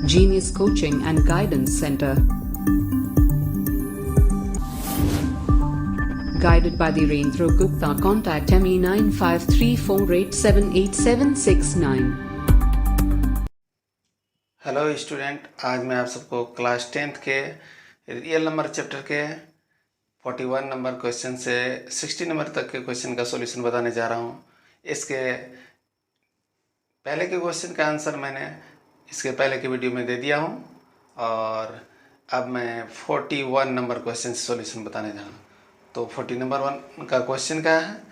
Genius Coaching and Guidance Center. Guided by Dhirendra Gupta. Contact me9534878769. Hello student, आज मैं आप सबको class 10th के रियल नंबर चैप्टर के 41 नंबर क्वेश्चन से 60 नंबर तक के क्वेश्चन का सॉल्यूशन बताने जा रहा हूँ। इसके पहले के क्वेश्चन का आंसर मैंने इसके पहले के वीडियो में दे दिया हूँ और अब मैं 41 नंबर क्वेश्चन से सॉल्यूशन बताने जा रहा हूँ। तो 40 नंबर 1 का क्वेश्चन क्या है,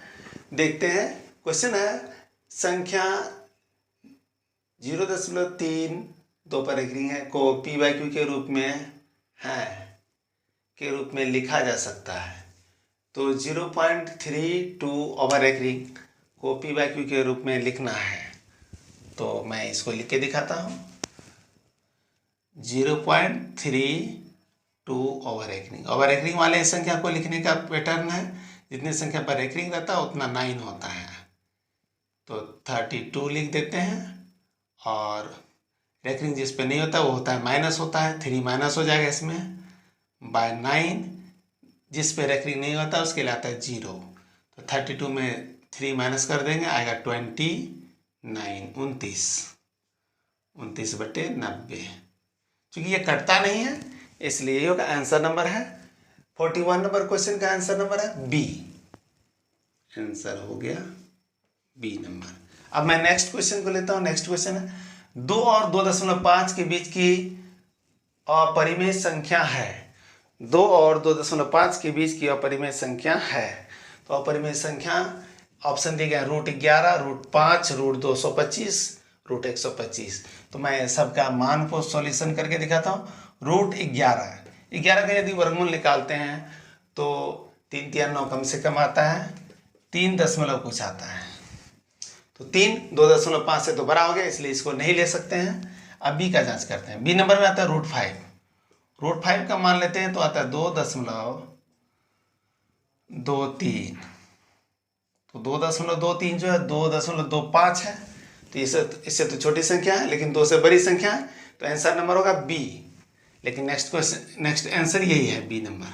देखते हैं। क्वेश्चन है संख्या 0.3 दो पर एक रिंग है को p/q के रूप में लिखा जा सकता है। तो 0.32 ओवर एक रिंग को p/q के रूप में लिखना है। तो मैं इसको लिख के दिखाता हूँ। 0.32 ओवर एक रिंग वाले संख्या को लिखने का पैटर्न है, जितनी संख्या पर एक रिंग रहता है उतना 9 होता है। तो 32 लिख देते हैं और रेकरिंग जिस पे नहीं होता वो होता है माइनस होता है, 3 माइनस हो जाएगा इसमें बाय 9। जिस पे रेकरिंग नहीं होता उसके लिए आता है 0। तो 32 में 3 माइनस कर देंगे, आएगा 29 29/90। क्योंकि ये कटता नहीं है इसलिए ये होगा आंसर नंबर है। 41 नंबर क्वेश्चन का आंसर नंबर है बी। आंसर हो गया बी नंबर। अब मैं नेक्स्ट क्वेश्चन को लेता हूँ। नेक्स्ट क्वेश्चन है 2 और 2.5 के बीच की अपरिमेय संख्या है। 2 और 2.5 के बीच की अपरिमेय संख्या है। तो अपरिमेय संख्या ऑप्शन दिए गए √11, √5, √225, √125। तो मैं सबका मान को सॉल्यूशन करके दिखाता हूँ। √11 का यदि वर्गमूल निकालते हैं तो 3 3 9 कम से कम आता है, 3 दशमलव कुछ आता है। तो 3 2.5 से तो बड़ा हो गया इसलिए इसको नहीं ले सकते हैं। अब बी का जांच करते हैं। बी नंबर में आता है √5। √5 का मान लेते हैं तो आता है 2.23। तो 2.23 जो है 2.25 है। तो इससे तो छोटी संख्या है लेकिन 2 से बड़ी संख्या है, तो आंसर नंबर होगा बी। लेकिन नेक्स्ट आंसर यही है, बी नंबर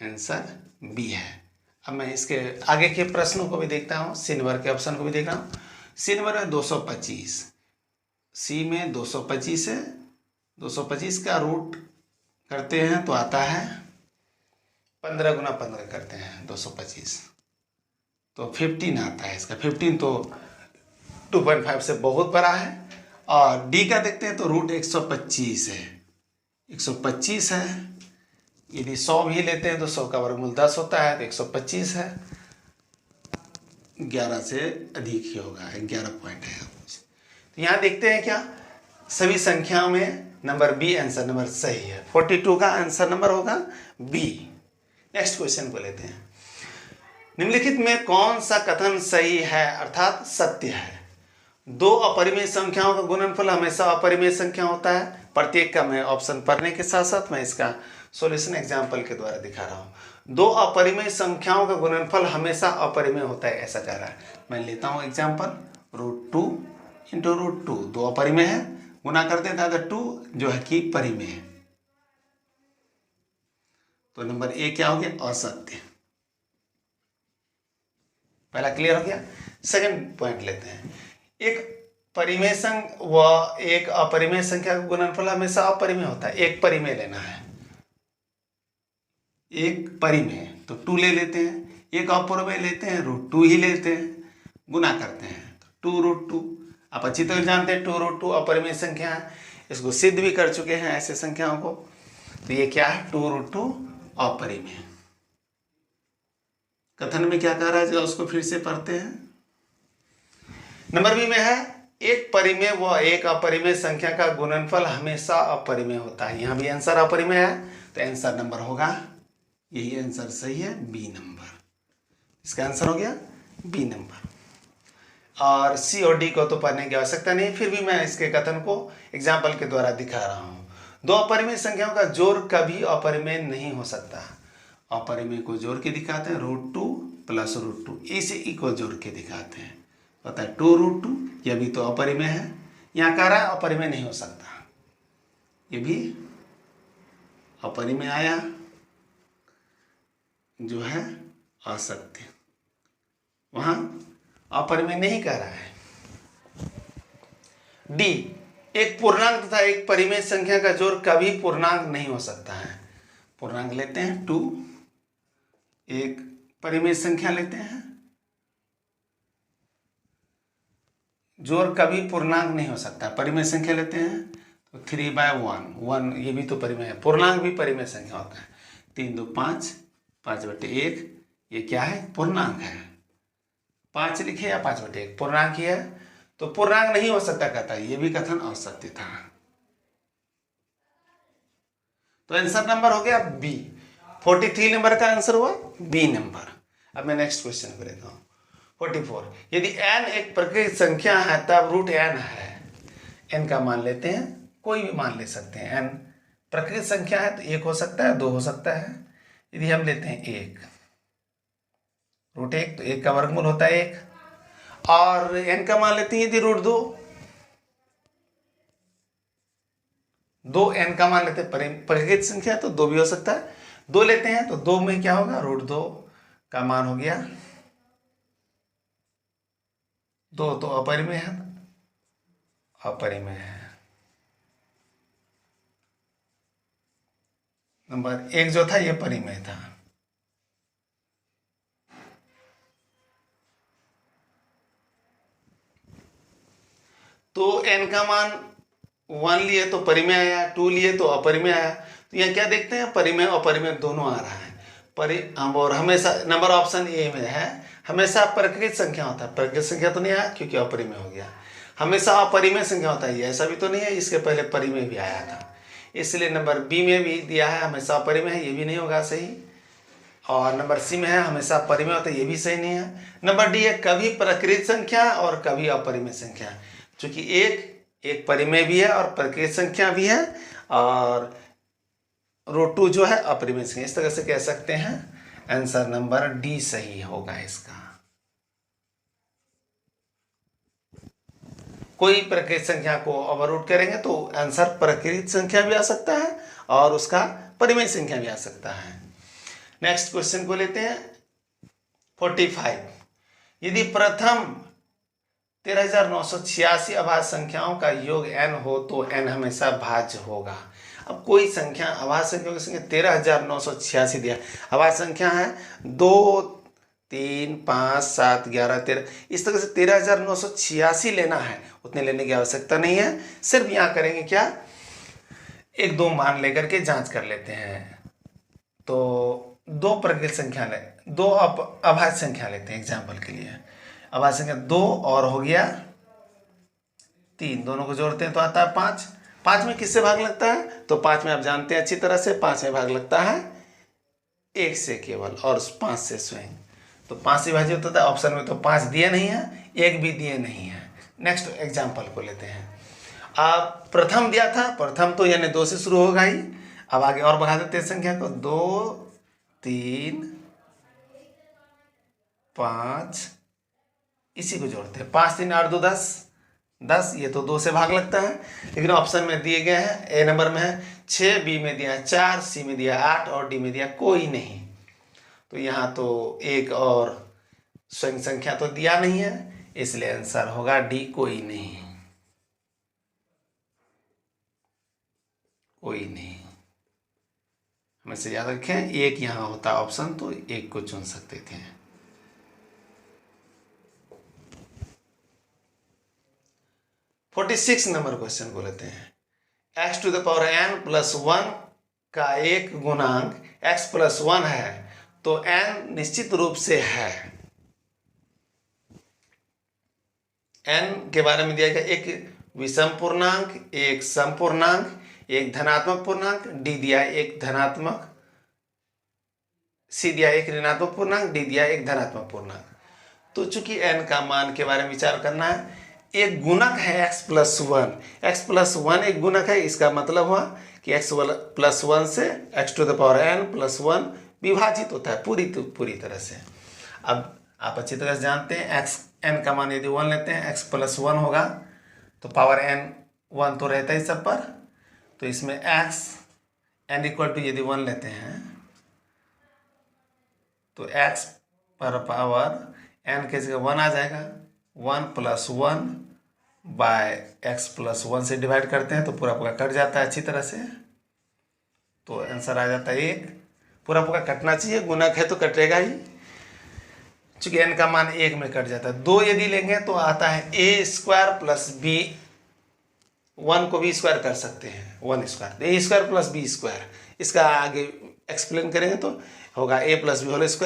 आंसर बी है। अब मैं इसके आगे के प्रश्नों को भी देखता हूँ, सी नंबर के ऑप्शन को भी देख रहा हूँ। सी नंबर में 225, सी में 225 है। 225 का रूट करते हैं तो आता है 15 × 15 करते हैं 225 तो 15 आता है इसका। 15 तो 2.5 से बहुत बड़ा है। और डी का देखते हैं तो √125 है। 125 है। यदि 100 भी लेते हैं तो 100 का वर्गमूल 10 होता है, तो 125 है। 11 से अधिक ही होगा, 11 पॉइंट है। तो यहाँ देखते हैं क्या सभी संख्याओं में नंबर बी आंसर नंबर सही है। 42 का आंसर नंबर होगा बी। नेक्स्ट क्वेश्चन को लेते हैं। निम्नलिखित में कौन सा कथन सही है अर्थात सत्य है? 2 अपरिमेय संख्याओं का गुणनफल हमेशा अपरिमेय संख्या होता है। प्रत्येक का मैं ऑप्शन पढ़ने के साथ साथ मैं इसका सॉल्यूशन एग्जाम्पल के द्वारा दिखा रहा हूँ। 2 अपरिमेय संख्याओं का गुणनफल हमेशा अपरिमेय होता है, ऐसा कह रहा है। मैं लेता हूँ एग्जाम्पल √2 × √2। 2 अपरिमेय है, गुना कर देता है तो 2 जो है कि परिमेय है। तो नंबर ए क्या हो गया? असत्य। पहला क्लियर हो गया। सेकंड पॉइंट लेते हैं। एक परिमेय संख्या व एक अपरिमेय संख्या का गुणनफल हमेशा अपरिमेय होता है। एक परिमेय लेना है, एक परिमेय तो 2 ले लेते हैं। एक अपरिमेय लेते हैं √2 ही लेते हैं, गुना करते हैं तो 2√2। आप अच्छी तरह जानते हैं 2√2 अपरिमेय संख्या है। इसको सिद्ध भी कर चुके हैं ऐसे संख्याओं को। तो ये क्या है? 2√2 अपरिमेय। कथन में क्या कह रहा है जो उसको फिर से पढ़ते हैं। नंबर बी में है एक परिमेय व एक अपरिमेय संख्या का गुणनफल हमेशा अपरिमेय होता है। यहाँ भी आंसर अपरिमेय है तो आंसर नंबर होगा, यही आंसर सही है, बी नंबर। इसका आंसर हो गया बी नंबर। और सी और डी को तो पढ़ने की आवश्यकता नहीं, फिर भी मैं इसके कथन को एग्जाम्पल के द्वारा दिखा रहा हूँ। 2 अपरिमेय संख्याओं का जोड़ कभी अपरिमेय नहीं हो सकता। अपरिमेय को जोड़ के दिखाते हैं √2 + √2, इसे ई को जोड़ के दिखाते हैं। पता है 2√2, यह भी तो अपरिमेय है। यहाँ कह रहा है अपरिमेय नहीं हो सकता। ये भी अपरिमेय आया, जो है असत्य, वहां अपरिमेय नहीं कह रहा है। डी, एक पूर्णांक तथा एक परिमेय संख्या का जोड़ कभी पूर्णांक नहीं हो सकता है। पूर्णांक लेते हैं 2, एक परिमेय संख्या लेते हैं, जोड़ कभी पूर्णांक नहीं हो सकता। परिमेय संख्या लेते हैं तो 3/1, ये भी तो परिमेय है, पूर्णांक भी परिमेय संख्या होता है। 3 2 5, 5/1, ये क्या है? पूर्णांक है। 5 लिखे या 5/1 पूर्णांक ही है, तो पूर्णांक नहीं हो सकता कहता है, ये भी कथन असत्य था। तो आंसर नंबर हो गया बी। 43 नंबर का आंसर हुआ बी नंबर। अब मैं नेक्स्ट क्वेश्चन को लेता हूँ। 44, यदि n एक प्राकृतिक संख्या है तब रूट n है। n का मान लेते हैं, कोई भी मान ले सकते हैं। n प्राकृतिक संख्या है तो 1 हो सकता है, 2 हो सकता है। यदि हम लेते हैं 1, रूट 1, तो 1 का वर्गमूल होता है 1। और n का मान लेते हैं यदि रूट 2, 2 n का मान लेते हैं, प्राकृतिक संख्या तो 2 भी हो सकता है। 2 लेते हैं तो 2 में क्या होगा? रूट 2 का मान हो गया 2, तो अपरिमेय है, अपरिमेय है। नंबर 1 जो था ये परिमेय था। तो n का मान 1 लिए तो परिमेय आया, 2 लिए तो अपरिमेय आया। तो यहाँ क्या देखते हैं? परिमेय अपरिमेय दोनों आ रहा है। और हमेशा नंबर ऑप्शन ए में है, हमेशा प्राकृतिक संख्या होता है। प्राकृतिक संख्या तो नहीं आया क्योंकि अपरिमेय हो गया। हमेशा अपरिमेय संख्या होता है, ऐसा भी तो नहीं है, इसके पहले परिमेय भी आया था, इसलिए नंबर बी में भी दिया है हमेशा अपरिमेय है, ये भी नहीं होगा सही। और नंबर सी में है हमेशा परिमेय होता है, ये भी सही नहीं है। नंबर डी है कभी प्राकृतिक संख्या और कभी अपरिमेय संख्या, क्योंकि एक परिमेय भी है और प्राकृतिक संख्या भी है, और रूट 2 जो है अपरिमेय संख्या। इस तरह से कह सकते हैं आंसर नंबर डी सही होगा इसका। कोई प्राकृतिक संख्या को ओवररूट करेंगे तो आंसर प्राकृतिक संख्या भी आ सकता है और उसका परिमेय संख्या भी आ सकता है। नेक्स्ट क्वेश्चन को लेते हैं 45, यदि प्रथम 13,986 अभाज्य संख्याओं का योग n हो तो n हमेशा भाज्य होगा। अब कोई संख्या अभाज्य संख्याओं की संख्या 13,986 दिया, अभाज्य संख्या है 2 3 5 7 11 13, इस तरह से 13,986 लेना है, उतने लेने की आवश्यकता नहीं है। सिर्फ यहाँ करेंगे क्या, 1 2 मान लेकर के जांच कर लेते हैं। तो 2 प्राकृतिक संख्या ले, 2 अभाज्य संख्या लेते हैं एग्जाम्पल के लिए। अभाज्य संख्या 2 और हो गया 3, दोनों को जोड़ते हैं तो आता है 5। 5 में किससे भाग लगता है? तो 5 में आप जानते हैं अच्छी तरह से, 5 में भाग लगता है 1 से केवल, और 5 से स्वयं। तो 5 से विभाजित होता है। ऑप्शन में तो 5 दिए नहीं है, 1 भी दिए नहीं है। नेक्स्ट एग्जाम्पल को लेते हैं। अब प्रथम दिया था, प्रथम तो यानी 2 से शुरू होगा ही। अब आगे और बढ़ा देते हैं संख्या को, 2 3 5, इसी को जोड़ते हैं, 5 3 8 2 10, 10, ये तो 2 से भाग लगता है। लेकिन ऑप्शन में दिए गए हैं, ए नंबर में है 6, बी में दिया 4, सी में दिया 8 और डी में दिया कोई नहीं। तो यहाँ तो 1 और स्वयं संख्या तो दिया नहीं है, इसलिए आंसर होगा डी, कोई नहीं, कोई नहीं। हमेशा याद रखें 1 यहाँ होता ऑप्शन तो 1 को चुन सकते थे। (46) नंबर क्वेश्चन को लेते हैं। x⁴n+1 का एक गुणांक x+1 है तो n निश्चित रूप से है। n के बारे में दिया गया, एक विषम पूर्णांक, एक सम पूर्णांक, एक धनात्मक पूर्णांक, डी दिया एक धनात्मक, सी दिया एक ऋणात्मक पूर्णांक, डी दिया एक धनात्मक पूर्णांक। तो चूंकि n का मान के बारे में विचार करना है, एक गुणक है x+1, x+1 एक गुणक है, इसका मतलब हुआ कि x+1 से x⁴n+1 विभाजित होता है पूरी तरह से। अब आप अच्छी तरह से जानते हैं n का मान यदि 1 लेते हैं, x+1 होगा तो पावर n 1 तो रहता ही सब पर, तो इसमें x n इक्वल टू यदि 1 लेते हैं तो x पर पावर n के जगह 1 आ जाएगा। 1 + 1 बाय x + 1 से डिवाइड करते हैं तो पूरा पूरा कट जाता है अच्छी तरह से, तो आंसर आ जाता है 1। पूरा पूरा कटना चाहिए, गुणक है तो कटेगा ही, चूंकि n का मान 1 में कट जाता है। 2 यदि लेंगे तो आता है a² + b, 1 को b² कर सकते हैं, 1² a² + b²। इसका आगे एक्सप्लेन करेंगे तो होगा a + b² -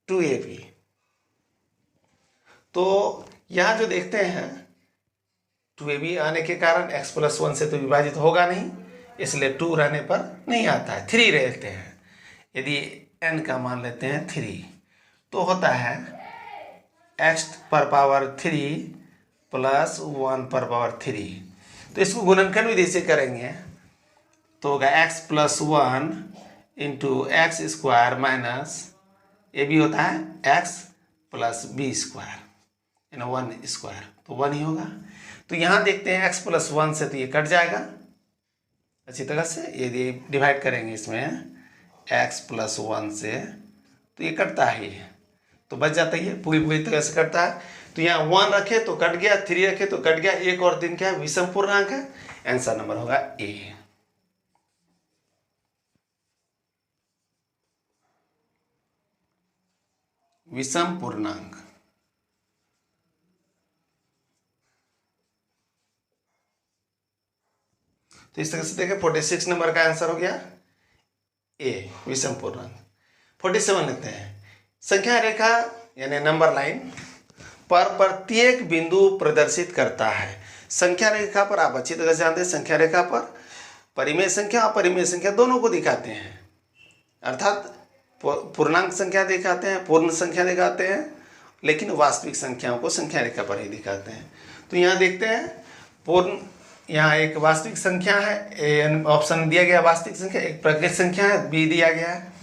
2ab। तो यहाँ जो देखते हैं 2ab आने के कारण x + 1 से तो विभाजित होगा नहीं, इसलिए 2 रहने पर नहीं आता है, 3 रहते हैं। यदि n का मान लेते हैं 3 तो होता है x पर पावर 3 + 1 पर पावर 3। तो इसको गुणनखंड विधि से करेंगे तो होगा x + 1 × x² - ये भी होता है x + b² यानी 1², तो 1 ही होगा। तो यहाँ देखते हैं x + 1 से तो ये कट जाएगा अच्छी तरह से। यदि डिवाइड करेंगे इसमें x + 1 से तो ये कटता ही है, तो बच जाता ही है, पूरी तरह से कटता है। तो यहाँ 1 रखे तो कट गया, 3 रखे तो कट गया, 1 और 3 क्या है, विषम पूर्णांक है। आंसर नंबर होगा A। विषम पूर्णांक। तो इस तरह से देखें 46 नंबर का आंसर हो गया A, विषम पूर्णांक। 47 लेते हैं। संख्या रेखा यानी नंबर लाइन पर प्रत्येक बिंदु प्रदर्शित करता है। संख्या रेखा पर आप अच्छी तरह से जानते हैं, संख्या रेखा पर परिमेय संख्या और अपरिमेय संख्या दोनों को दिखाते हैं, अर्थात पूर्णांक संख्या दिखाते हैं, पूर्ण संख्या दिखाते हैं, लेकिन वास्तविक संख्याओं को संख्या रेखा पर ही दिखाते हैं। तो यहाँ देखते हैं पूर्ण, यहाँ एक वास्तविक संख्या है, ऑप्शन दिया गया वास्तविक संख्या, एक प्रकृत संख्या है बी दिया गया है,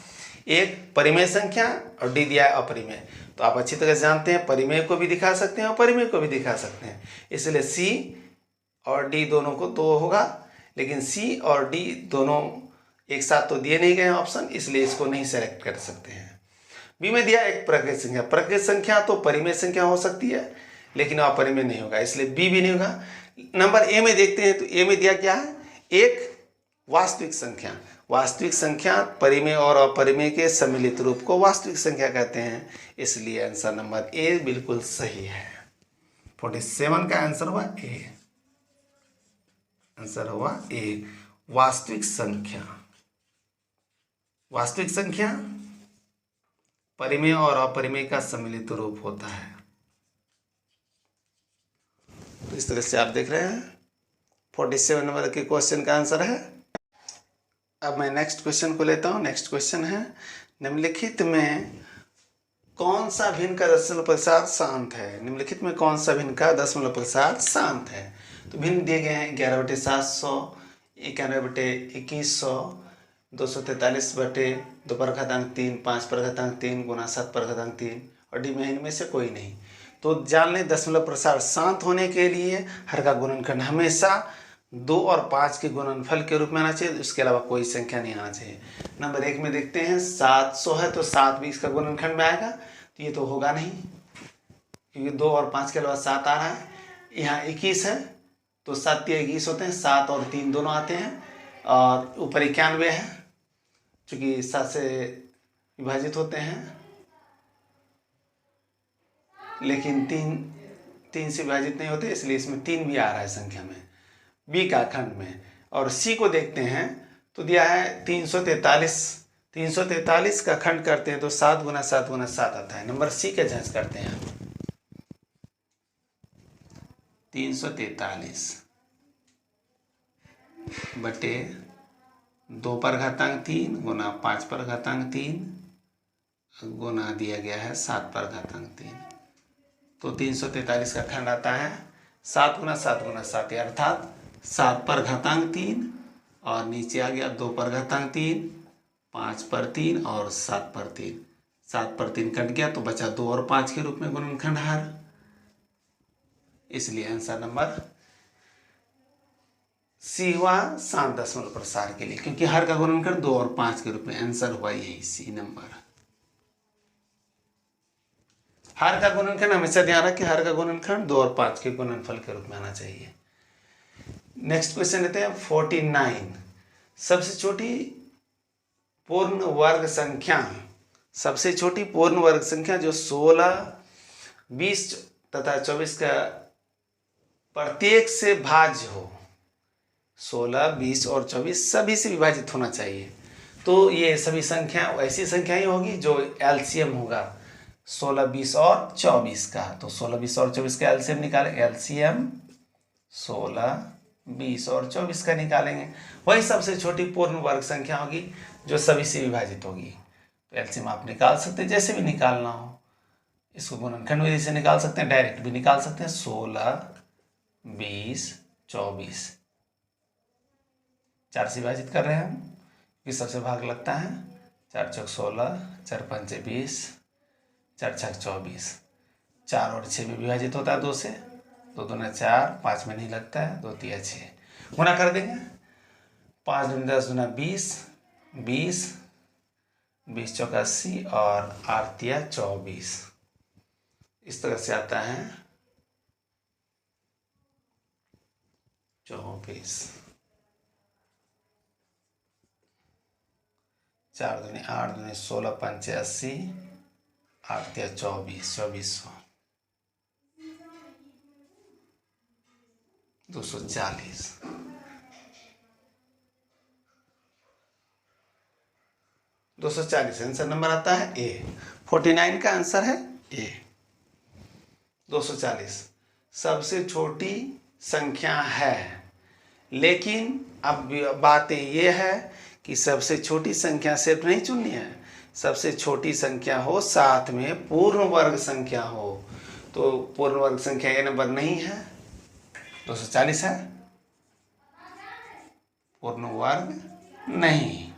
एक परिमेय संख्या और डी दिया है अपरिमेय। तो आप अच्छी तरह से जानते हैं परिमेय को भी दिखा सकते हैं और परिमेय को भी दिखा सकते हैं, इसलिए सी और डी दोनों को तो होगा, लेकिन सी और डी दोनों एक साथ तो दिए नहीं गए हैं ऑप्शन, इसलिए इसको नहीं सेलेक्ट कर सकते हैं। बी में दिया एक प्रकृत संख्या, प्रकृत संख्या तो परिमेय संख्या हो सकती है लेकिन अपरिमेय नहीं होगा, इसलिए बी भी नहीं होगा। नंबर ए में देखते हैं तो ए में दिया क्या है, एक वास्तविक संख्या। वास्तविक संख्या परिमेय और अपरिमेय के सम्मिलित रूप को वास्तविक संख्या कहते हैं, इसलिए आंसर नंबर ए बिल्कुल सही है। 47 का आंसर हुआ ए, आंसर हुआ ए, वास्तविक संख्या। वास्तविक संख्या परिमेय और अपरिमेय का सम्मिलित रूप होता है। तो इस तरह से आप देख रहे हैं 47 नंबर के क्वेश्चन का आंसर है। अब मैं नेक्स्ट क्वेश्चन को लेता हूं। नेक्स्ट क्वेश्चन है, निम्नलिखित में कौन सा भिन्न का दशमलव प्रसार शांत है। निम्नलिखित में कौन सा भिन्न का दशमलव प्रसार शांत है। तो भिन्न दिए गए हैं 11/700, 91/2100, 243/2^3, 5^3 गुना 7^3 और डी में इनमें से कोई नहीं। तो जान लें दशमलव प्रसार शांत होने के लिए हर का गुणनखंड हमेशा 2 और 5 के गुणनफल के रूप में आना चाहिए, उसके अलावा कोई संख्या नहीं आना चाहिए। नंबर 1 में देखते हैं 700 है तो 7 भी इसका गुणनखंड में आएगा, तो ये तो होगा नहीं क्योंकि 2 और 5 के अलावा 7 आ रहा है। यहाँ 21 है तो 7 × 21 होते हैं, 7 और 3 दोनों आते हैं, और ऊपर 91 है चूँकि 7 से विभाजित होते हैं, लेकिन 3 से विभाजित नहीं होते, इसलिए इसमें 3 भी आ रहा है संख्या में बी का खंड में। और सी को देखते हैं तो दिया है 343, 343 का खंड करते हैं तो 7 × 7 × 7 आता है। नंबर सी का जांच करते हैं। 343 बटे 2^3 गुना 5^3 गुना दिया गया है 7^3, तो 343 का खंड आता है 7 × 7 × 7 अर्थात 7^3 और नीचे आ गया 2^3, 5^3 और 7^3। 7^3 कट गया तो बचा 2 और 5 के रूप में गुणनखंड हर, इसलिए आंसर नंबर सी हुआ 7 दशमलव प्रसार के लिए, क्योंकि हर का गुणनखंड 2 और 5 के रूप में। आंसर हुआ यही सी नंबर। हर का गुणनखंड हमेशा ध्यान रखें, हर का गुणनखंड 2 और 5 के गुणनफल के रूप में आना चाहिए। नेक्स्ट क्वेश्चन लेते हैं 49। सबसे छोटी पूर्ण वर्ग संख्या, सबसे छोटी पूर्ण वर्ग संख्या जो 16, 20 तथा 24 का प्रत्येक से भाज्य हो। 16, 20 और 24 सभी से विभाजित होना चाहिए। तो ये सभी संख्या ऐसी संख्या ही होगी जो एलसीएम होगा 16, 20 और 24 का। तो 16, 20 और 24 का एलसीएम निकालें। एलसीएम 16, 20 और 24 का निकालेंगे। वही सबसे छोटी पूर्ण वर्ग संख्या होगी जो सभी से विभाजित होगी। तो एलसीएम आप निकाल सकते हैं, जैसे भी निकालना हो। इसको गुणनखंड विधि से निकाल सकते हैं, डायरेक्ट भी निकाल सकते हैं। 16, 20, 24 4 से विभाजित कर रहे हैं हम, किस सबसे भाग लगता है। 4 चौक 16, 4 पंचे 20, 4 छक 24। 4 और 6 में विभाजित होता है 2 से। 2 दूना 4, 5 में नहीं लगता है, 2 तिया 6। गुना कर देंगे। 5 दूना 10 दूना 20, 20, 20 चौक 80 और 8 तिया 24। इस तरह से आता है 24। 4 दूनी 8, दूनी 16, पंचे 80, 8 तिया 24, 2400। 240। 240 आंसर नंबर आता है ए। 49 का आंसर है ए। 240 सबसे छोटी संख्या है, लेकिन अब बात ये है कि सबसे छोटी संख्या सिर्फ नहीं चुननी है, सबसे छोटी संख्या हो साथ में पूर्ण वर्ग संख्या हो। तो पूर्ण वर्ग संख्या ये नंबर नहीं है, 240 है, पूर्ण वर्ग नहीं,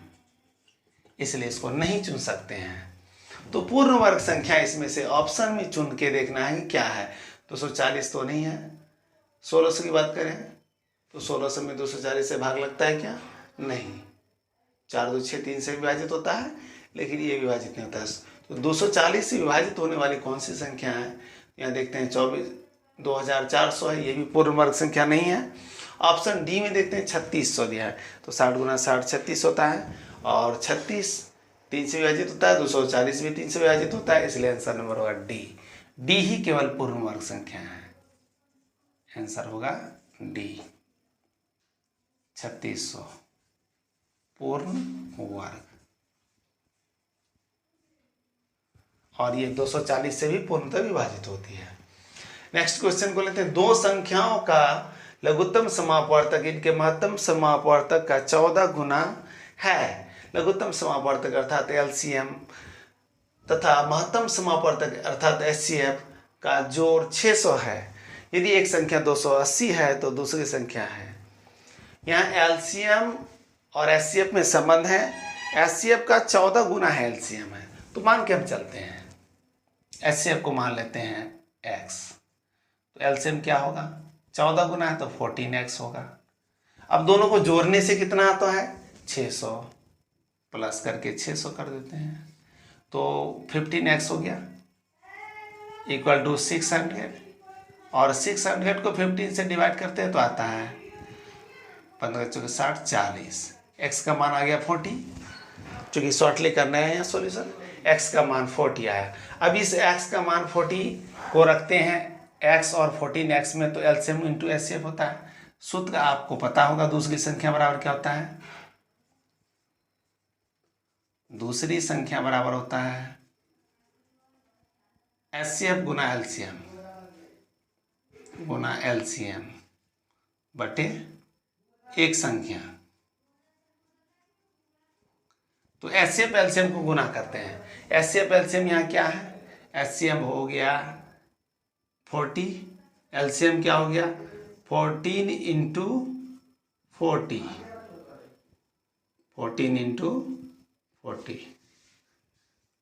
इसलिए इसको नहीं चुन सकते हैं। तो पूर्ण वर्ग संख्या इसमें से ऑप्शन में चुन के देखना है कि क्या है। 240 तो नहीं है। 1600 की बात करें तो 1600 में 240 से भाग लगता है क्या? नहीं। 4 2 6 3 से विभाजित होता है, लेकिन ये विभाजित नहीं होता है। तो 240 से विभाजित होने वाली कौन सी संख्या है? यहाँ देखते हैं 2400 है, ये भी पूर्ण वर्ग संख्या नहीं है। ऑप्शन डी में देखते हैं 3600 दिया है, तो 60 गुना 60 36 होता है, और 36 3 से विभाजित होता है, 240 भी 3 से विभाजित होता है, इसलिए आंसर नंबर होगा डी। डी ही केवल पूर्ण वर्ग संख्या है, आंसर होगा डी 3600 पूर्ण वर्ग। और ये 240 से भी पूर्णतः विभाजित होती है। नेक्स्ट क्वेश्चन को लेते हैं। दो संख्याओं का लघुत्तम समापवर्तक इनके महत्तम समापवर्तक का 14 गुना है। लघुत्तम समापवर्तक अर्थात एलसीएम तथा महत्तम समापवर्तक अर्थात एचसीएफ का जोड़ 600 है। यदि एक संख्या 280 है तो दूसरी संख्या है। यहाँ एलसीएम और एचसीएफ में संबंध है। एचसीएफ का 14 गुना है, एलसीएम है, तो मान के हम चलते हैं। एचसीएफ को मान लेते हैं x, तो एलसीएम क्या होगा? 14 गुना है तो 14x होगा। अब दोनों को जोड़ने से कितना आता है? 600 प्लस करके 600 कर देते हैं, तो 15x हो गया इक्वल टू 600, और 600 को 15 से डिवाइड करते हैं तो आता है 15 चौके 60 40। x का मान आ गया 40, चूँकि शॉर्टली करना है यहाँ सॉल्यूशन। x का मान 40 आया। अब इस x का मान 40 को रखते हैं x और 14x में, तो एलसीएम इंटू एचसीएफ होता है। सूत्र का आपको पता होगा, दूसरी संख्या बराबर क्या होता है? दूसरी संख्या बराबर होता है एचसीएफ गुना एलसीएम गुना एलसीएम बटे एक संख्या। तो एचसीएफ एलसीएम को गुना करते हैं। एचसीएफ एलसीएम यहाँ क्या है? एचसीएफ हो गया 40, एलसीएम क्या हो गया? 14 इंटू 40, 14 इंटू 40,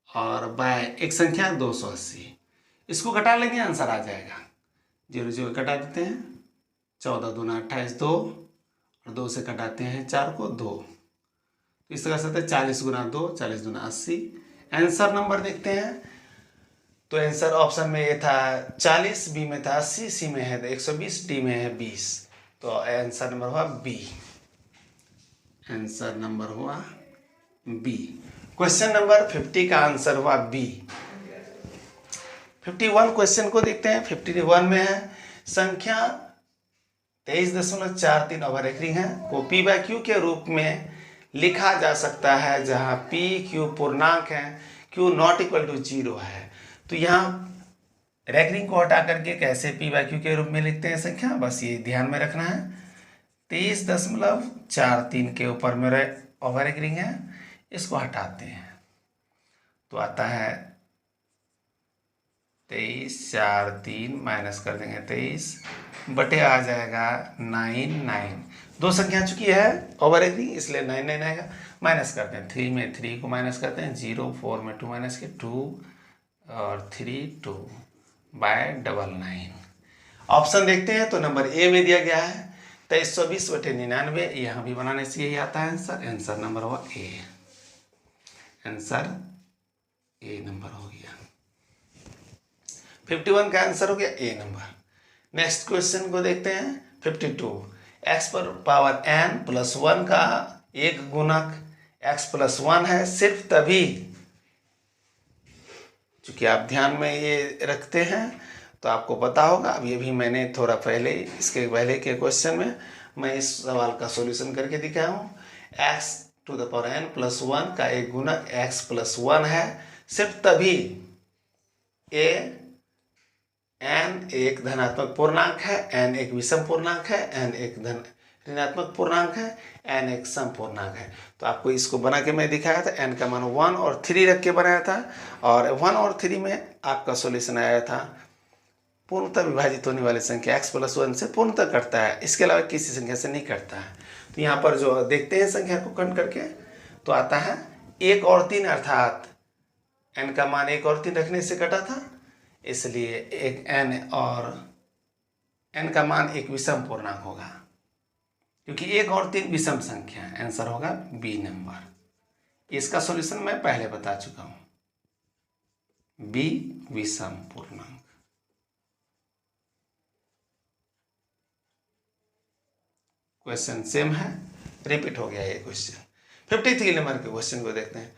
और बाय एक संख्या 280। इसको घटा लेंगे, आंसर आ जाएगा। 0 0 घटा देते हैं। 14 दूना 28 2, और 2 से घटाते हैं 4 को 2, तो इस तरह से होता है 40 गुना 2, 40 गुना 80। आंसर नंबर देखते हैं, तो आंसर ऑप्शन में ये था 40, बी में था 80, सी में है 120, डी में है 20, तो आंसर नंबर हुआ बी। आंसर नंबर हुआ बी। क्वेश्चन नंबर 50 का आंसर हुआ बी। 51 क्वेश्चन को देखते हैं। 51 में है संख्या 23.43 ओवर रेकरिंग है को पी बाय क्यू के रूप में लिखा जा सकता है जहां पी क्यू पूर्णांक है, क्यू नॉट इक्वल टू 0 है। तो यहाँ रेकरिंग को हटा करके कैसे पी बाय क्यू के रूप में लिखते हैं संख्या, बस ये ध्यान में रखना है। 23.43 के ऊपर मेरा ओवर रेकरिंग है, इसको हटाते हैं तो आता है 23, 4, 3 माइनस कर देंगे 23 बटे आ जाएगा 9, 2 संख्या चुकी है ओवर एग्री, इसलिए 9 आएगा। माइनस करते हैं 3 में 3 को माइनस करते हैं 0, 4 में 2 माइनस के 2 और 3 2 बाय 99। ऑप्शन देखते हैं तो नंबर ए में दिया गया है 2320 बटे 99, यहाँ भी बनाने से यही आता है आंसर। आंसर नंबर हुआ ए। आंसर ए नंबर हो गया। 51 का आंसर हो गया ए नंबर। नेक्स्ट क्वेश्चन को देखते हैं 52। x पर पावर n प्लस 1 का एक गुणक x प्लस 1 है सिर्फ तभी, चूंकि आप ध्यान में ये रखते हैं तो आपको पता होगा। अब ये भी मैंने थोड़ा पहले इसके पहले के क्वेश्चन में मैं इस सवाल का सॉल्यूशन करके दिखाया हूँ। x to the power n plus 1 का एक गुणक x प्लस 1 है सिर्फ तभी a n एक धनात्मक पूर्णांक है, n एक विषम पूर्णांक है, n एक ऋणात्मक पूर्णांक है, n एक सम पूर्णांक है। तो आपको इसको बना के मैं दिखाया था, n का मान 1 और 3 रख के बनाया था, और 1 और 3 में आपका सॉल्यूशन आया था पूर्णतः विभाजित होने वाली संख्या x प्लस 1 से पूर्णतः कटता है, इसके अलावा किसी संख्या से नहीं कटता है। तो यहाँ पर जो देखते हैं संख्या को कट करके तो आता है 1 और 3, अर्थात n का मान 1 और 3 रखने से कटा था, इसलिए एक n और n का मान एक विषम पूर्णांक होगा, क्योंकि 1 और 3 विषम संख्या है। आंसर होगा बी नंबर। इसका सॉल्यूशन मैं पहले बता चुका हूं, बी विषम पूर्णांक। क्वेश्चन सेम है, रिपीट हो गया ये क्वेश्चन। 53 नंबर के क्वेश्चन को देखते हैं।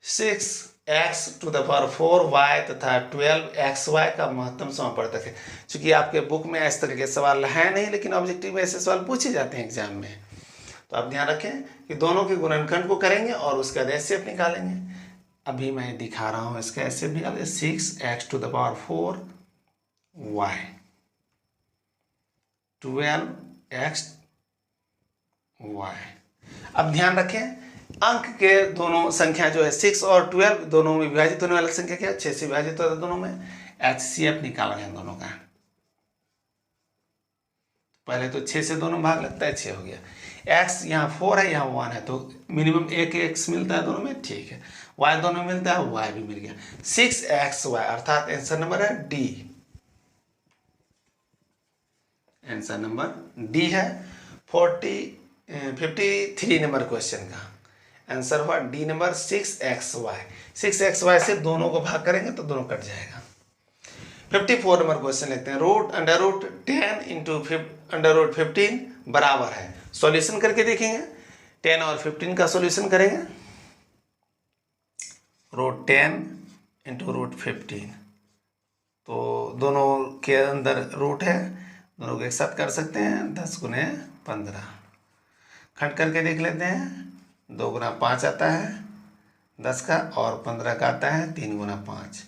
6x to the power 4y तथा 12xy का महत्तम समापवर्तक है। चूंकि आपके बुक में इस तरह के सवाल है नहीं, लेकिन ऑब्जेक्टिव में ऐसे सवाल पूछे जाते हैं एग्जाम में, तो आप ध्यान रखें कि दोनों के गुणनखंड को करेंगे और उसका रेशियो निकालेंगे। अभी मैं दिखा रहा हूँ इसका रेशियो निकालें। 6x to the power 4y 12x y। अब ध्यान रखें अंक के दोनों संख्या जो है 6 और 12 दोनों में विभाजित होने वाली संख्या क्या है, 6 से विभाजित होता है दोनों में। HCF निकाला है दोनों का, पहले तो 6 से दोनों भाग लगता है, 6 हो गया। x यहाँ 4 है, यहाँ 1 है, तो मिनिमम एक x मिलता है दोनों में, ठीक है। y दोनों में मिलता है, y भी मिल गया। 6xy अर्थात आंसर नंबर है डी। आंसर नंबर डी है। 53 नंबर क्वेश्चन का आंसर हुआ डी नंबर 6xy। 6xy से दोनों को भाग करेंगे तो दोनों कट जाएगा। 54 नंबर क्वेश्चन लेते हैं। √10 इंटू √15 बराबर है। सॉल्यूशन करके देखेंगे, 10 और 15 का सॉल्यूशन करेंगे। √10 इंटू √15, तो दोनों के अंदर रूट है, दोनों को एक साथ कर सकते हैं। 10 गुने 15 खंड करके देख लेते हैं। 2 गुना 5 आता है 10 का, और 15 का आता है 3 गुना 5,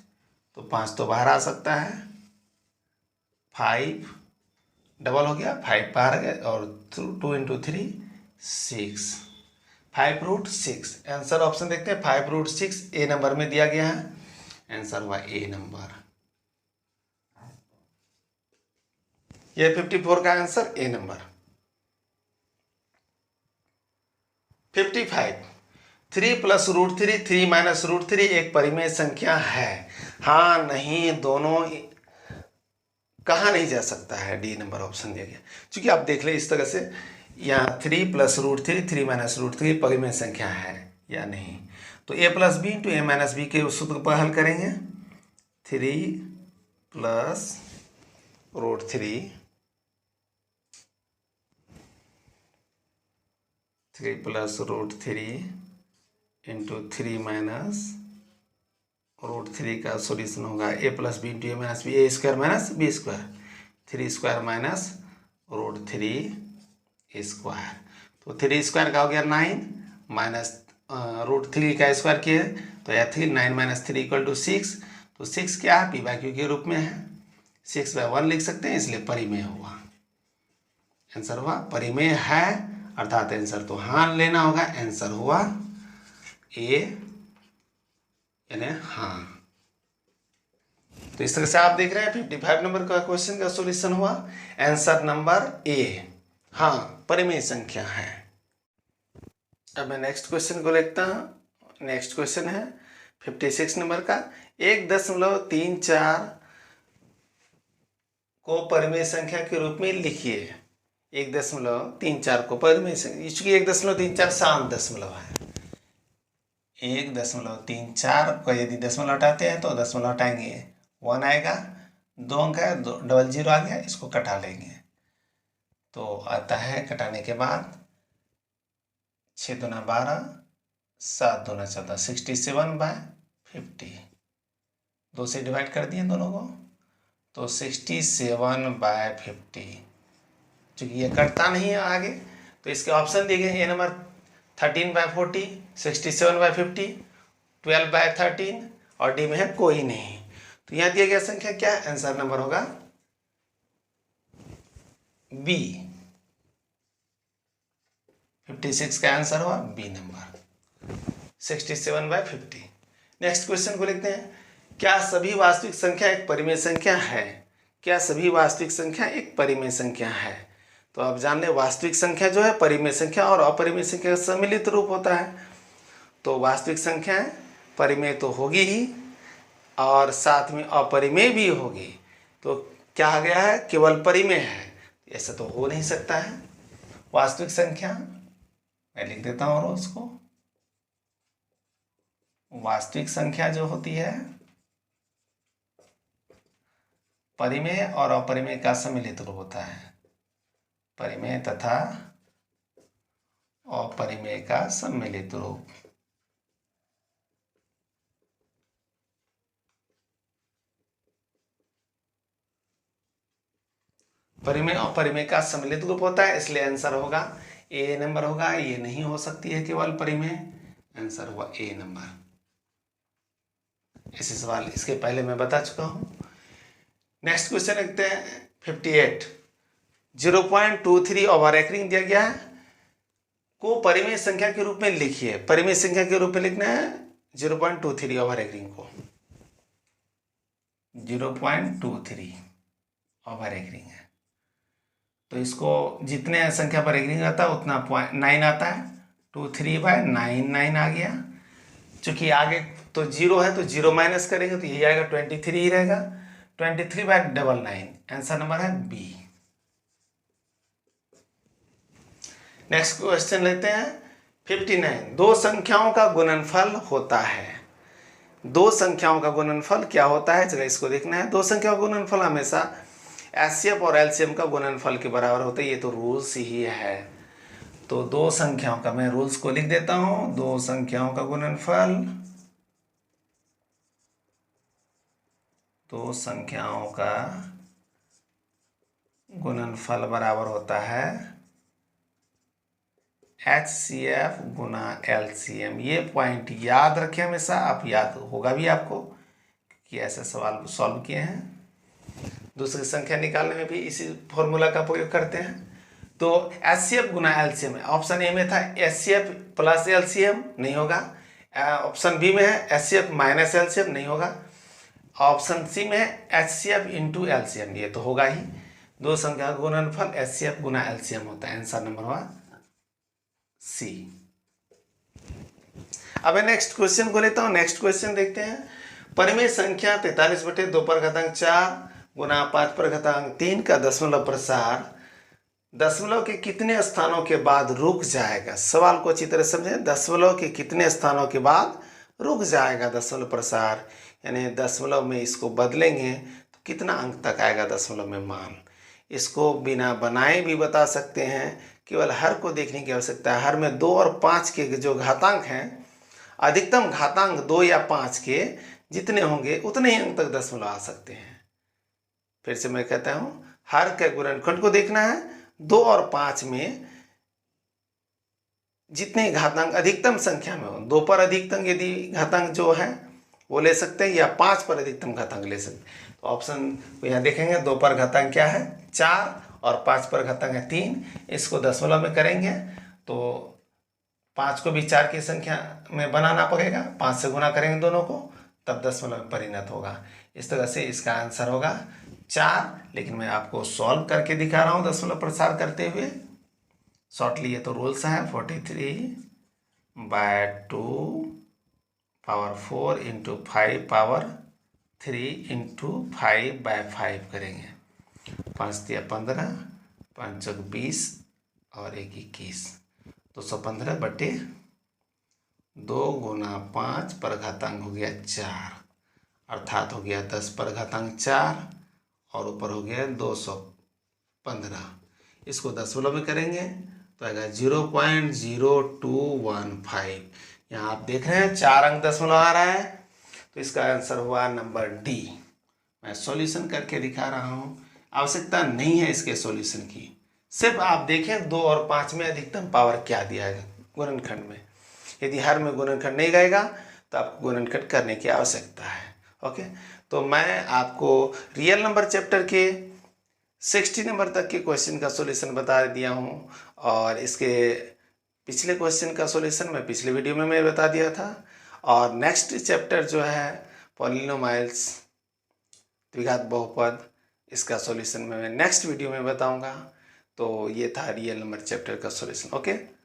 तो 5 तो बाहर आ सकता है। 5 डबल हो गया, 5 बाहर आ गया, और 2 इंटू 3 6, 5√6। आंसर ऑप्शन देखते हैं 5√6 ए नंबर में दिया गया है। आंसर हुआ ए नंबर। ये 54 का answer A number. 55 3 plus √3 3 minus √3 एक परिमेय संख्या है। हाँ नहीं, दोनों कहाँ नहीं जा सकता है, डी नंबर ऑप्शन दिया गया। चूंकि आप देख ले इस तरह से यहाँ 3 प्लस रूट 3, 3 माइनस रूट 3 परिमेय संख्या है या नहीं। तो a plus B into A minus B के सूत्र पर हल करेंगे। 3 plus root 3, 3 plus root 3 into 3 minus root 3 का सोल्यूशन होगा a plus B into A minus B, A square minus B square, 3 square minus root 3 square. तो 3 square का हो गया 9 माइनस रूट 3 का स्क्वायर किया तो यह 3, 9 माइनस 3 इक्वल टू 6। तो 6 क्या है, पी बाई क्यू के रूप में है, 6/1 लिख सकते हैं, इसलिए परिमेय हुआ। आंसर हुआ परिमेय है, अर्थात आंसर तो हाँ लेना होगा। आंसर हुआ ए यानी हाँ। तो इस तरह से आप देख रहे हैं 55 नंबर का क्वेश्चन का सॉल्यूशन हुआ। आंसर नंबर ए हाँ परिमेय संख्या है। अब मैं नेक्स्ट क्वेश्चन को लिखता हूँ। नेक्स्ट क्वेश्चन है 56 नंबर का, 1.34 को परिमेय संख्या के रूप में लिखिए। 1.34 को परिमेय संख्या, चूंकि 1.34 शांत दशमलव है। 1.34 को यदि दशमलव हटाते हैं तो दशमलव हटाएंगे 1 आएगा, 2 अंक है, 0 आ गया, इसको कटा लेंगे तो आता है, कटाने के बाद 6 दूना 12, 7 दूना 14, 67/50। 2 से डिवाइड कर दिए दोनों को तो 67/50। चूँकि ये कटता नहीं है आगे तो इसके ऑप्शन दिए गए, ए नंबर 13/40, 67/50, 12/13 और डी में है कोई नहीं। तो यहाँ दिया गया संख्या क्या है, आंसर नंबर होगा बी। 56 का आंसर हुआ बी नंबर, 67/50। नेक्स्ट क्वेश्चन को लिखते हैं, क्या सभी वास्तविक संख्या एक परिमेय संख्या है? क्या सभी वास्तविक संख्या एक परिमेय संख्या है? तो आप जान ले, वास्तविक संख्या जो है परिमेय संख्या और अपरिमेय संख्या का सम्मिलित रूप होता है। तो वास्तविक संख्या परिमेय तो होगी ही और साथ में अपरिमेय भी होगी। तो क्या आ गया है, केवल परिमेय है, ऐसा तो हो नहीं सकता है। वास्तविक संख्या मैं लिख देता हूँ रोज को, वास्तविक संख्या जो होती है परिमेय और अपरिमेय का सम्मिलित रूप होता है। परिमेय तथा अपरिमेय का सम्मिलित रूप। परिमेय और अपरिमेय का सम्मिलित रूप होता है, इसलिए आंसर होगा ए नंबर होगा। ये नहीं हो सकती है केवल परिमेय, आंसर हुआ ए नंबर। ऐसे सवाल इसके पहले मैं बता चुका हूं। नेक्स्ट क्वेश्चन लिखते हैं 58, 0.23 ओवर एकरिंग दिया गया है, को परिमेय संख्या के रूप में लिखिए। परिमेय संख्या के रूप में लिखना है 0.23 ओवर एकरिंग को, 0.23 ओवर एकरिंग है तो इसको जितने संख्या पर एग्रीग आता है उतना 9 आता है, 23/9 आ गया। चूंकि आगे तो 0 है तो 0 माइनस करेंगे तो यही आएगा 23 ही रहेगा, 23/99। आंसर नंबर है बी। नेक्स्ट क्वेश्चन लेते हैं 59, दो संख्याओं का गुणनफल होता है। दो संख्याओं का गुणनफल क्या होता है, जरा इसको देखना है। दो संख्याओं का गुणनफल हमेशा एचसीएफ और एलसीएम का गुणनफल के बराबर होता है, ये तो रूल्स ही है। तो दो संख्याओं का मैं रूल्स को लिख देता हूं, दो संख्याओं का गुणनफल, दो संख्याओं का गुणनफल बराबर होता है एचसीएफ गुना एलसीएम। ये पॉइंट याद रखें हमेशा, आप याद होगा भी आपको कि ऐसे सवाल सॉल्व किए हैं। दूसरी संख्या निकालने में भी इसी फॉर्मूला का प्रयोग करते हैं। तो HCF Guna LCM, option A में था एचसीएफ प्लस एलसीएम, नहीं होगा। ऑप्शन बी में है एचसीएफ माइनस एलसीएम, नहीं होगा। ऑप्शन सी में है एचसीएफ इंटू एलसीएम, ये तो होगा ही। दो संख्या का गुणनफल एचसीएफ गुना एलसीएम होता है। आंसर नंबर हुआ सी। अब नेक्स्ट क्वेश्चन को लेता हूं। नेक्स्ट क्वेश्चन देखते हैं, परिमेय संख्या 43/2 गुना 5/3 का दशमलव प्रसार दशमलव के कितने स्थानों के बाद रुक जाएगा? सवाल को अच्छी तरह समझें। दशमलव के कितने स्थानों के बाद रुक जाएगा दशमलव प्रसार, यानी दशमलव में इसको बदलेंगे तो कितना अंक तक आएगा दशमलव में मान। इसको बिना बनाए भी बता सकते हैं, केवल हर को देखने की आवश्यकता है। हर में 2 और 5 के जो घातांक हैं, अधिकतम घातांक 2 या 5 के जितने होंगे उतने ही अंक तक दशमलव आ सकते हैं। फिर से मैं कहता हूँ, हर के गुणनखंड को देखना है। 2 और 5 में जितने घातांक अधिकतम संख्या में हो, 2 पर अधिकतम यदि घातांक जो है वो ले सकते हैं, या 5 पर अधिकतम घातांक ले सकते हैं। तो ऑप्शन को यहाँ देखेंगे, 2 पर घातांक क्या है 4 और 5 पर घातांक है 3। इसको दशमलव में करेंगे तो 5 को भी 4 की संख्या में बनाना पड़ेगा, 5 से गुना करेंगे दोनों को, तब दशमलव में परिणत होगा। इस तरह से इसका आंसर होगा 4। लेकिन मैं आपको सॉल्व करके दिखा रहा हूँ दशमलव प्रसार करते हुए। शॉर्ट लिए तो रूल्स है 43/2 पावर 4 इंटू 5 पावर 3 इंटू 5/5 करेंगे। 5 दिया 15, 5 चौक 20 और 1 21, 215/2 गुना 5 पर घातांक हो गया 4, अर्थात हो गया 10 पर घातांक 4 और ऊपर हो गया 215। इसको दशमलव में करेंगे तो आएगा 0.0215। यहाँ आप देख रहे हैं 4 अंक दशमलव आ रहा है, तो इसका आंसर हुआ नंबर डी। मैं सॉल्यूशन करके दिखा रहा हूँ, आवश्यकता नहीं है इसके सॉल्यूशन की, सिर्फ आप देखें 2 और 5 में अधिकतम पावर क्या दिया है गुणनखंड में। यदि हर में गुणनखंड नहीं गएगा तो आपको गुणनखंड करने की आवश्यकता है। ओके, तो मैं आपको रियल नंबर चैप्टर के 60 नंबर तक के क्वेश्चन का सॉल्यूशन बता दिया हूँ, और इसके पिछले क्वेश्चन का सॉल्यूशन मैं पिछले वीडियो में मैं बता दिया था। और नेक्स्ट चैप्टर जो है पॉलिनोमाइल्स, द्विघात बहुपद, इसका सॉल्यूशन मैं नेक्स्ट वीडियो में बताऊंगा। तो ये था रियल नंबर चैप्टर का सॉल्यूशन। ओके।